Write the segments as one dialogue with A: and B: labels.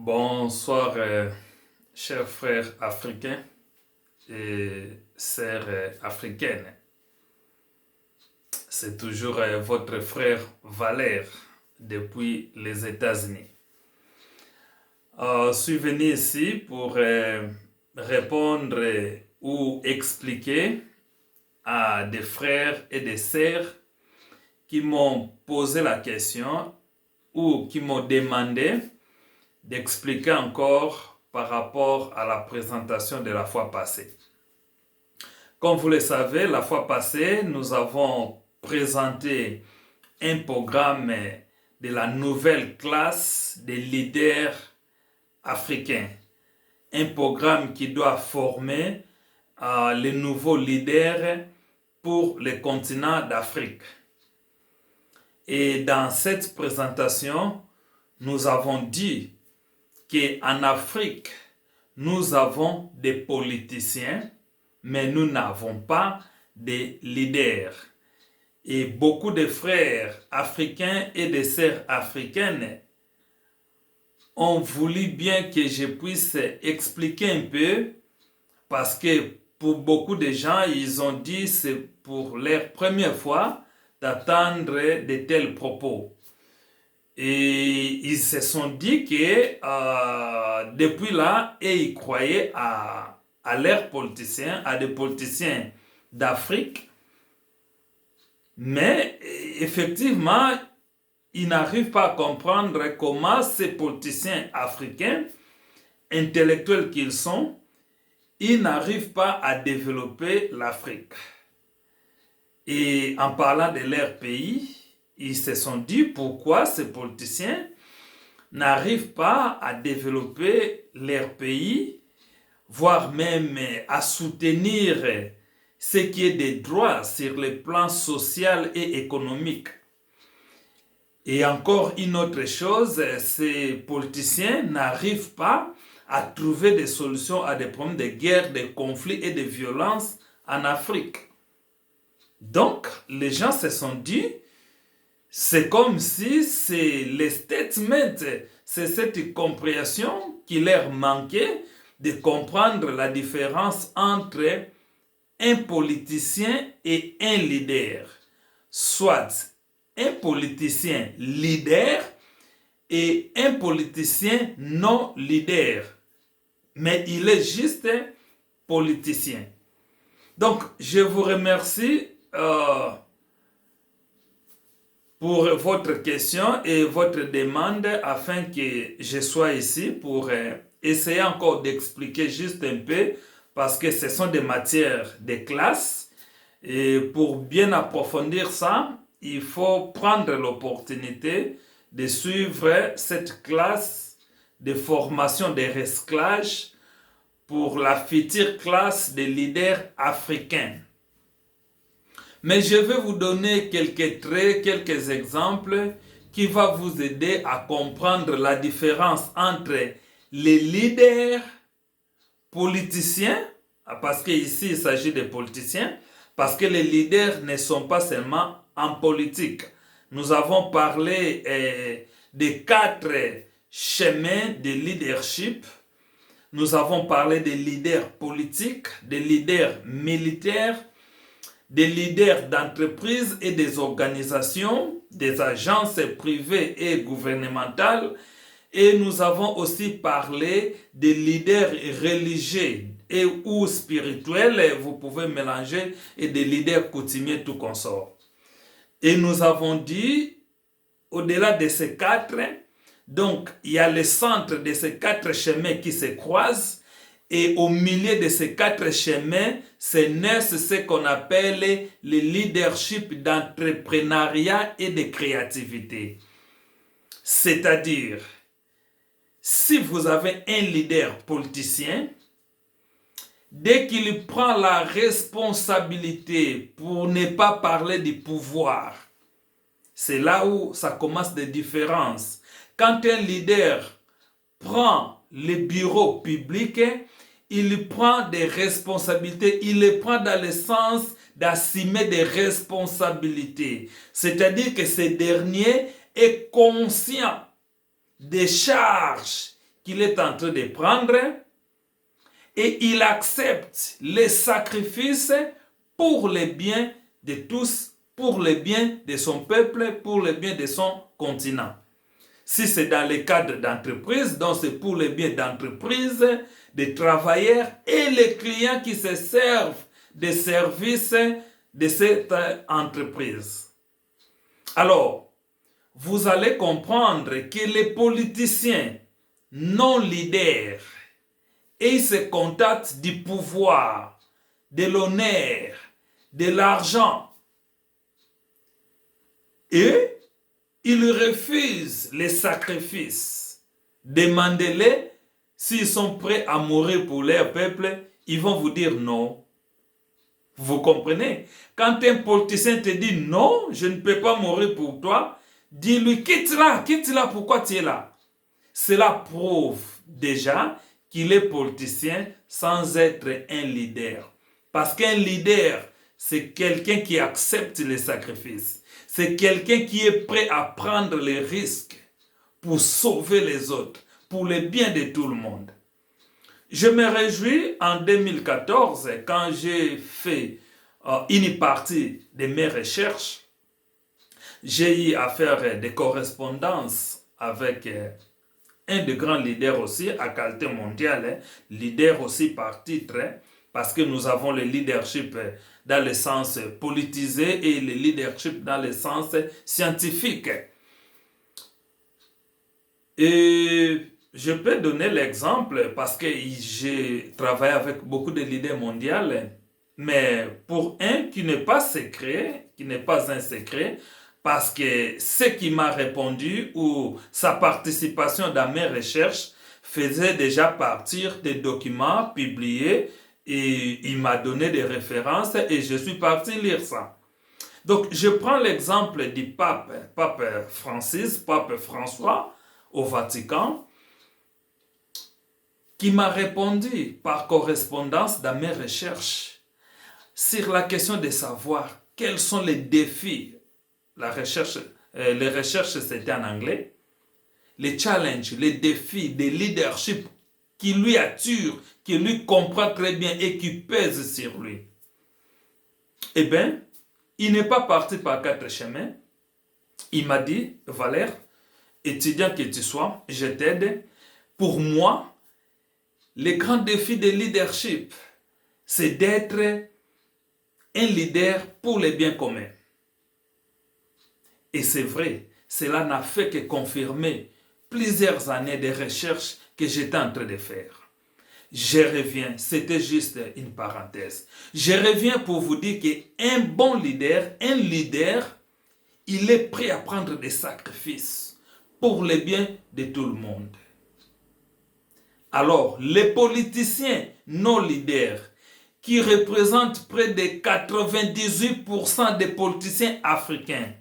A: Bonsoir, chers frères africains et sœurs africaines. C'est toujours votre frère Valère depuis les États-Unis. Je suis venu ici pour répondre ou expliquer à des frères et des sœurs qui m'ont posé la question ou qui m'ont demandé d'expliquer encore par rapport à la présentation de la fois passée. Comme vous le savez, la fois passée, nous avons présenté un programme de la nouvelle classe des leaders africains. Un programme qui doit former les nouveaux leaders pour le continent d'Afrique. Et dans cette présentation, nous avons dit qu'en Afrique, nous avons des politiciens, mais nous n'avons pas de leaders. Et beaucoup de frères africains et de sœurs africaines ont voulu bien que je puisse expliquer un peu, parce que pour beaucoup de gens, ils ont dit que c'est pour leur première fois d'attendre de tels propos. Et ils se sont dit que depuis là, ils croyaient à leurs politiciens, à des politiciens d'Afrique. Mais effectivement, ils n'arrivent pas à comprendre comment ces politiciens africains, intellectuels qu'ils sont, ils n'arrivent pas à développer l'Afrique. Et en parlant de leur pays, ils se sont dit pourquoi ces politiciens n'arrivent pas à développer leur pays, voire même à soutenir ce qui est des droits sur le plan social et économique. Et encore une autre chose, ces politiciens n'arrivent pas à trouver des solutions à des problèmes de guerre, de conflits et de violences en Afrique. Donc, les gens se sont dit, c'est comme si c'est le statement, c'est cette compréhension qui leur manquait de comprendre la différence entre un politicien et un leader. Soit un politicien leader et un politicien non leader. Mais il est juste politicien. Donc, je vous remercie pour votre question et votre demande afin que je sois ici pour essayer encore d'expliquer juste un peu parce que ce sont des matières de classe et pour bien approfondir ça, il faut prendre l'opportunité de suivre cette classe de formation de recyclage pour la future classe des leaders africains. Mais je vais vous donner quelques traits, quelques exemples qui vont vous aider à comprendre la différence entre les leaders politiciens, parce qu'ici il s'agit de politiciens, parce que les leaders ne sont pas seulement en politique. Nous avons parlé des 4 chemins de leadership. Nous avons parlé des leaders politiques, des leaders militaires, des leaders d'entreprises et des organisations, des agences privées et gouvernementales. Et nous avons aussi parlé des leaders religieux et ou spirituels, vous pouvez mélanger, et des leaders coutumiers tout consort. Et nous avons dit, au-delà de ces 4, donc il y a le centre de ces 4 chemins qui se croisent, et au milieu de ces 4 chemins, se naissent ce qu'on appelle le leadership d'entrepreneuriat et de créativité. C'est-à-dire, si vous avez un leader politicien, dès qu'il prend la responsabilité pour ne pas parler du pouvoir, c'est là où ça commence des différences. Quand un leader prend le bureau public, il prend des responsabilités, il les prend dans le sens d'assumer des responsabilités. C'est-à-dire que ce dernier est conscient des charges qu'il est en train de prendre et il accepte les sacrifices pour le bien de tous, pour le bien de son peuple, pour le bien de son continent. Si c'est dans le cadre d'entreprise, donc c'est pour le bien d'entreprise, des travailleurs et les clients qui se servent des services de cette entreprise. Alors, vous allez comprendre que les politiciens non leaders, ils se contentent du pouvoir, de l'honneur, de l'argent. Et ils refusent les sacrifices. Demandez-les s'ils sont prêts à mourir pour leur peuple. Ils vont vous dire non. Vous comprenez? Quand un politicien te dit non, je ne peux pas mourir pour toi, dis-lui quitte là, pourquoi tu es là? Cela prouve déjà qu'il est politicien sans être un leader. Parce qu'un leader, c'est quelqu'un qui accepte les sacrifices. C'est quelqu'un qui est prêt à prendre les risques pour sauver les autres, pour le bien de tout le monde. Je me réjouis en 2014, quand j'ai fait une partie de mes recherches, j'ai eu à faire des correspondances avec un des grands leaders aussi à qualité mondiale, leader aussi par titre, parce que nous avons le leadership dans le sens politisé et le leadership dans le sens scientifique. Et je peux donner l'exemple parce que j'ai travaillé avec beaucoup de leaders mondiaux, mais pour un qui n'est pas secret, qui n'est pas un secret, parce que ce qui m'a répondu ou sa participation dans mes recherches faisait déjà partir des documents publiés et il m'a donné des références et je suis parti lire ça. Donc je prends l'exemple du pape Francis, pape François au Vatican, qui m'a répondu par correspondance dans mes recherches sur la question de savoir quels sont les défis. Les recherches c'était en anglais. Les challenges, les défis de leadership qui lui attirent, qui lui comprend très bien et qui pèsent sur lui. Eh bien, il n'est pas parti par quatre chemins. Il m'a dit, Valère, étudiant que tu sois, je t'aide. Pour moi, le grand défi de leadership, c'est d'être un leader pour les biens communs. Et c'est vrai, cela n'a fait que confirmer plusieurs années de recherche que j'étais en train de faire. Je reviens, c'était juste une parenthèse. Je reviens pour vous dire qu'un bon leader, il est prêt à prendre des sacrifices pour le bien de tout le monde. Alors, les politiciens non leaders, qui représentent près de 98% des politiciens africains,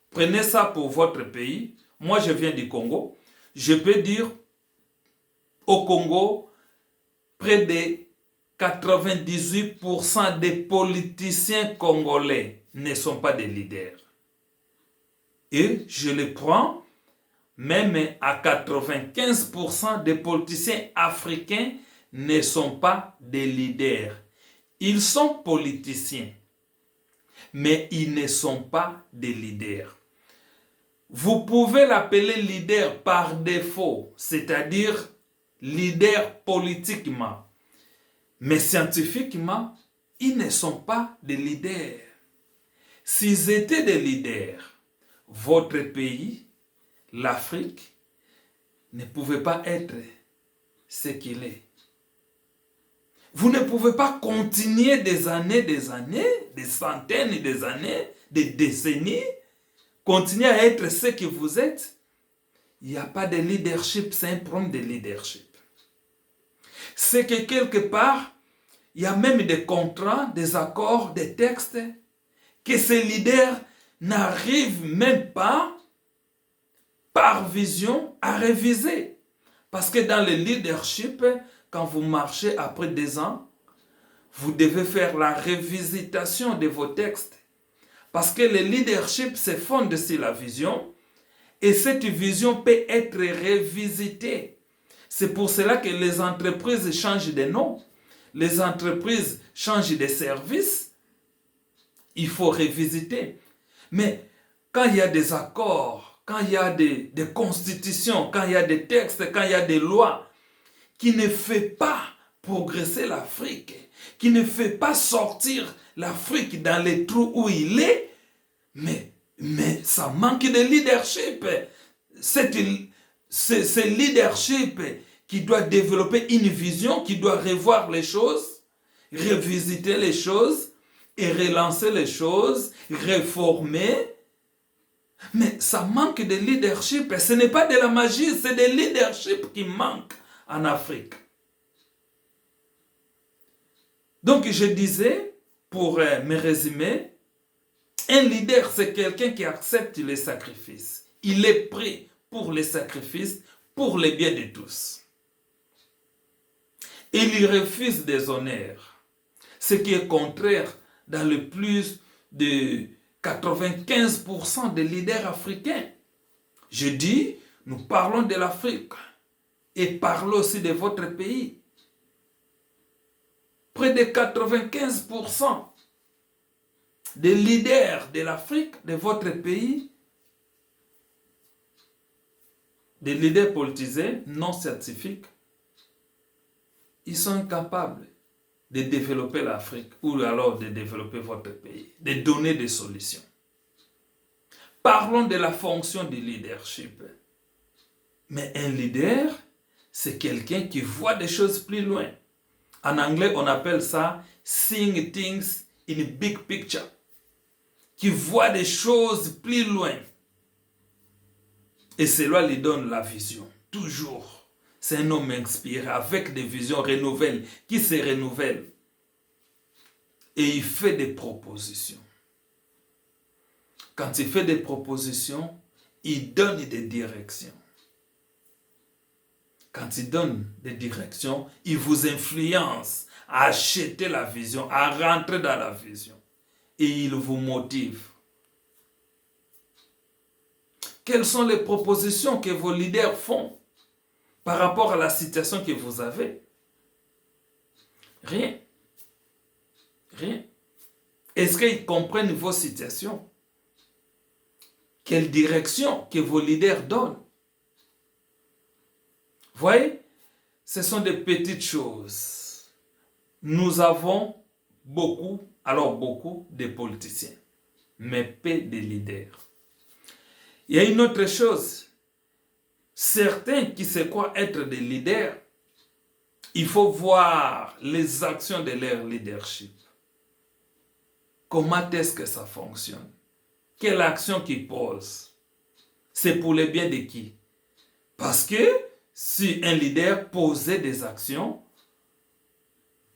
A: prenez ça pour votre pays. Moi, je viens du Congo. Je peux dire, au Congo, près de 98% des politiciens congolais ne sont pas des leaders. Et je le prends, même à 95% des politiciens africains ne sont pas des leaders. Ils sont politiciens, mais ils ne sont pas des leaders. Vous pouvez l'appeler leader par défaut, c'est-à-dire leader politiquement. Mais scientifiquement, ils ne sont pas des leaders. S'ils étaient des leaders, votre pays, l'Afrique, ne pouvait pas être ce qu'il est. Vous ne pouvez pas continuer des années, des centaines des années, des décennies, continuer à être ce que vous êtes. Il n'y a pas de leadership, c'est un problème de leadership. C'est que quelque part, il y a même des contrats, des accords, des textes, que ces leaders n'arrivent même pas, par vision, à réviser. Parce que dans le leadership, quand vous marchez après 2 ans, vous devez faire la révisitation de vos textes. Parce que le leadership se fonde sur la vision et cette vision peut être révisitée. C'est pour cela que les entreprises changent de nom. Les entreprises changent de services. Il faut revisiter. Mais quand il y a des accords, quand il y a des constitutions, quand il y a des textes, quand il y a des lois qui ne font pas progresser l'Afrique, qui ne fait pas sortir l'Afrique dans les trous où il est, mais ça manque de leadership. C'est leadership qui doit développer une vision, qui doit revoir les choses, revisiter les choses et relancer les choses, réformer. Mais ça manque de leadership. Ce n'est pas de la magie, c'est de leadership qui manque en Afrique. Donc je disais, pour me résumer, un leader, c'est quelqu'un qui accepte les sacrifices. Il est prêt pour les sacrifices, pour le bien de tous. Et il refuse des honneurs, ce qui est contraire dans le plus de 95% des leaders africains. Je dis, nous parlons de l'Afrique et parlons aussi de votre pays. Près de 95% des leaders de l'Afrique, de votre pays, des leaders politisés non scientifiques, ils sont incapables de développer l'Afrique ou alors de développer votre pays, de donner des solutions. Parlons de la fonction du leadership. Mais un leader, c'est quelqu'un qui voit des choses plus loin. En anglais, on appelle ça « seeing things in a big picture », qui voit des choses plus loin. Et cela lui donne la vision, toujours. C'est un homme inspiré, avec des visions renouvelles, qui se renouvellent. Et il fait des propositions. Quand il fait des propositions, il donne des directions. Quand il donne des directions, il vous influence à acheter la vision, à rentrer dans la vision. Et il vous motive. Quelles sont les propositions que vos leaders font par rapport à la situation que vous avez? Rien. Rien. Est-ce qu'ils comprennent vos situations? Quelle direction que vos leaders donnent? Voyez, ce sont des petites choses. Nous avons beaucoup de politiciens, mais peu de leaders. Il y a une autre chose. Certains qui se croient être des leaders, il faut voir les actions de leur leadership. Comment est-ce que ça fonctionne? Quelle action qu'ils posent? C'est pour le bien de qui? Parce que si un leader posait des actions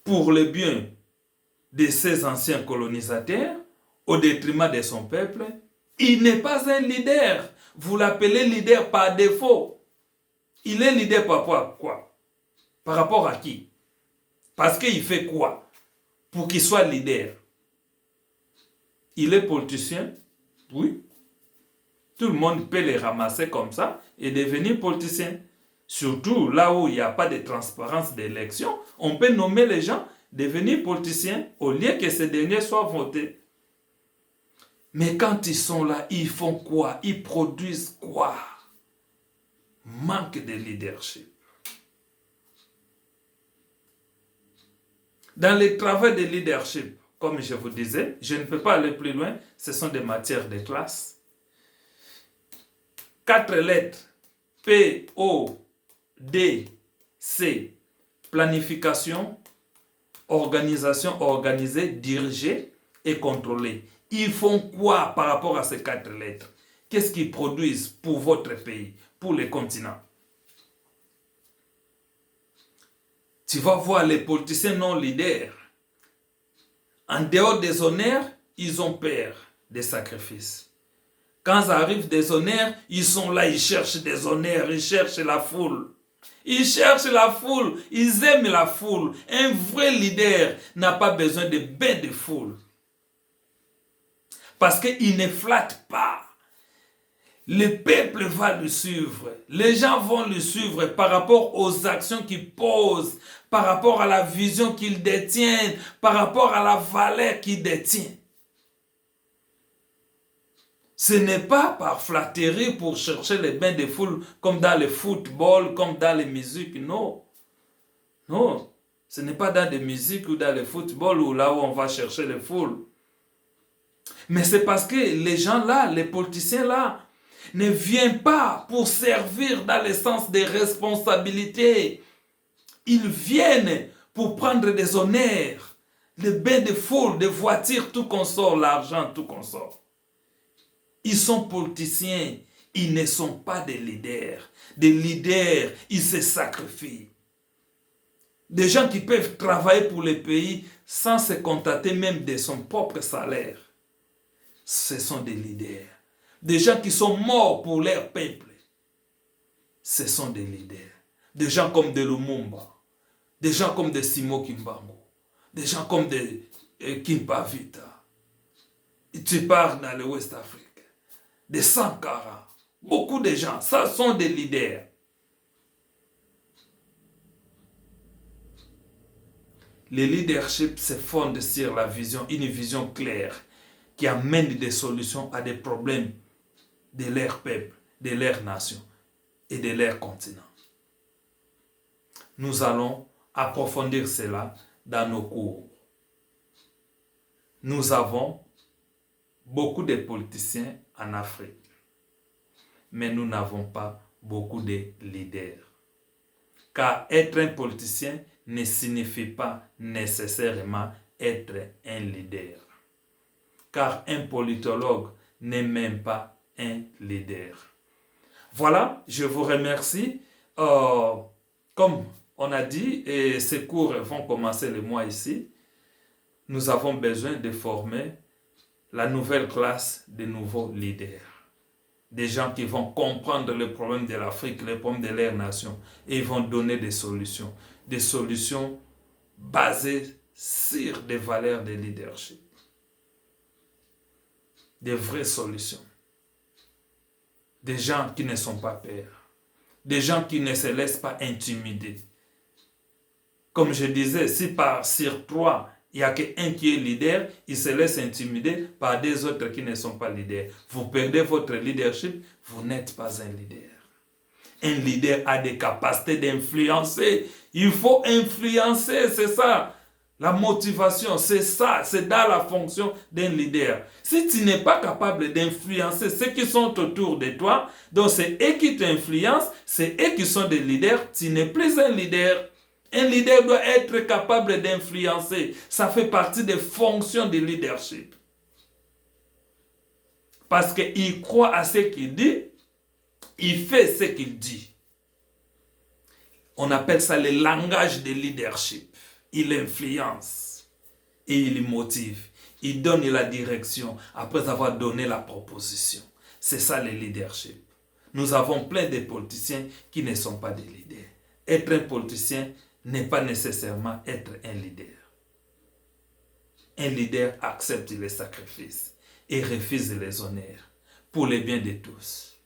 A: pour le bien de ses anciens colonisateurs, au détriment de son peuple, il n'est pas un leader. Vous l'appelez leader par défaut. Il est leader par rapport à quoi? Par rapport à qui? Parce qu'il fait quoi pour qu'il soit leader? Il est politicien? Oui. Tout le monde peut les ramasser comme ça et devenir politicien. Surtout là où il n'y a pas de transparence d'élection, on peut nommer les gens devenir politiciens au lieu que ces derniers soient votés. Mais quand ils sont là, ils font quoi? Ils produisent quoi? Manque de leadership. Dans le travail de leadership, comme je vous disais, je ne peux pas aller plus loin, ce sont des matières de classe. 4 lettres, P, O, D, C, planification, organisation, organiser, diriger et contrôler. Ils font quoi par rapport à ces 4 lettres? Qu'est-ce qu'ils produisent pour votre pays, pour le continent? Tu vas voir les politiciens non leaders. En dehors des honneurs, ils ont peur des sacrifices. Quand ça arrive des honneurs, ils sont là, ils cherchent des honneurs, ils cherchent la foule. Ils cherchent la foule, ils aiment la foule. Un vrai leader n'a pas besoin de bain de foule. Parce qu'il ne flatte pas. le peuple va le suivre. Les gens vont le suivre par rapport aux actions qu'il pose, par rapport à la vision qu'il détient, par rapport à la valeur qu'il détient. Ce n'est pas par flatterie pour chercher les bains de foule comme dans le football, comme dans les musiques, non. Non, ce n'est pas dans les musiques ou dans le football ou là où on va chercher les foules. Mais c'est parce que les gens là, les politiciens là, ne viennent pas pour servir dans le sens des responsabilités. Ils viennent pour prendre des honneurs, les bains de foule, des voitures, tout qu'on sort, l'argent, tout qu'on sort. Ils sont politiciens, ils ne sont pas des leaders. Des leaders, ils se sacrifient. Des gens qui peuvent travailler pour le pays sans se contenter même de son propre salaire. Ce sont des leaders. Des gens qui sont morts pour leur peuple. Ce sont des leaders. Des gens comme de Lumumba. Des gens comme de Simo Kimbangu. Des gens comme de Kimpa Vita. Tu pars dans le West Afrique. Des Sankara. Beaucoup de gens. Ça sont des leaders. Le leadership se fonde sur la vision, une vision claire qui amène des solutions à des problèmes de leur peuple, de leur nation et de leur continent. Nous allons approfondir cela dans nos cours. Nous avons beaucoup de politiciens en Afrique, mais nous n'avons pas beaucoup de leaders. Car être un politicien ne signifie pas nécessairement être un leader. Car un politologue n'est même pas un leader. Voilà, je vous remercie. Comme on a dit, et ces cours vont commencer le mois ici, nous avons besoin de former la nouvelle classe de nouveaux leaders. Des gens qui vont comprendre les problèmes de l'Afrique, les problèmes de leur nation, et ils vont donner des solutions basées sur des valeurs de leadership. Des vraies solutions. Des gens qui ne sont pas peurs. Des gens qui ne se laissent pas intimider. Comme je disais, si sur 3, il n'y a qu'un qui est leader, il se laisse intimider par des autres qui ne sont pas leaders. Vous perdez votre leadership, vous n'êtes pas un leader. Un leader a des capacités d'influencer. Il faut influencer, c'est ça. La motivation, c'est ça, c'est dans la fonction d'un leader. Si tu n'es pas capable d'influencer ceux qui sont autour de toi, donc c'est eux qui t'influencent, c'est eux qui sont des leaders, tu n'es plus un leader. Un leader doit être capable d'influencer. Ça fait partie des fonctions du leadership. Parce qu'il croit à ce qu'il dit, il fait ce qu'il dit. On appelle ça le langage de leadership. Il influence et il motive. Il donne la direction après avoir donné la proposition. C'est ça le leadership. Nous avons plein de politiciens qui ne sont pas des leaders. Être un politicien n'est pas nécessairement être un leader. Un leader accepte les sacrifices et refuse les honneurs pour le bien de tous.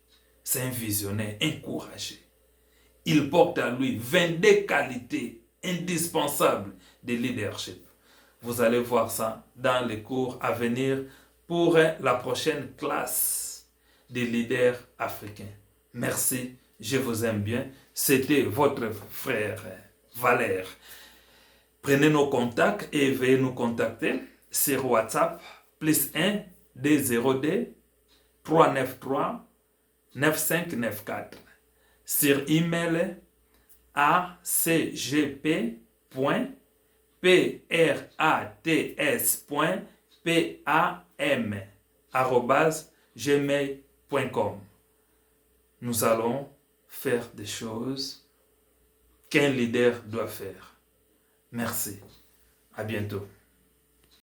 A: C'est un visionnaire, un courageux. Il porte à lui 22 qualités indispensables de leadership. Vous allez voir ça dans les cours à venir pour la prochaine classe des leaders africains. Merci, je vous aime bien. C'était votre frère Valère. Prenez nos contacts et veuillez nous contacter sur WhatsApp +1 D0D 393 9594. Sur email acgp.prats.pam@gmail.com. Nous allons faire des choses qu'un leader doit faire. Merci. À bientôt.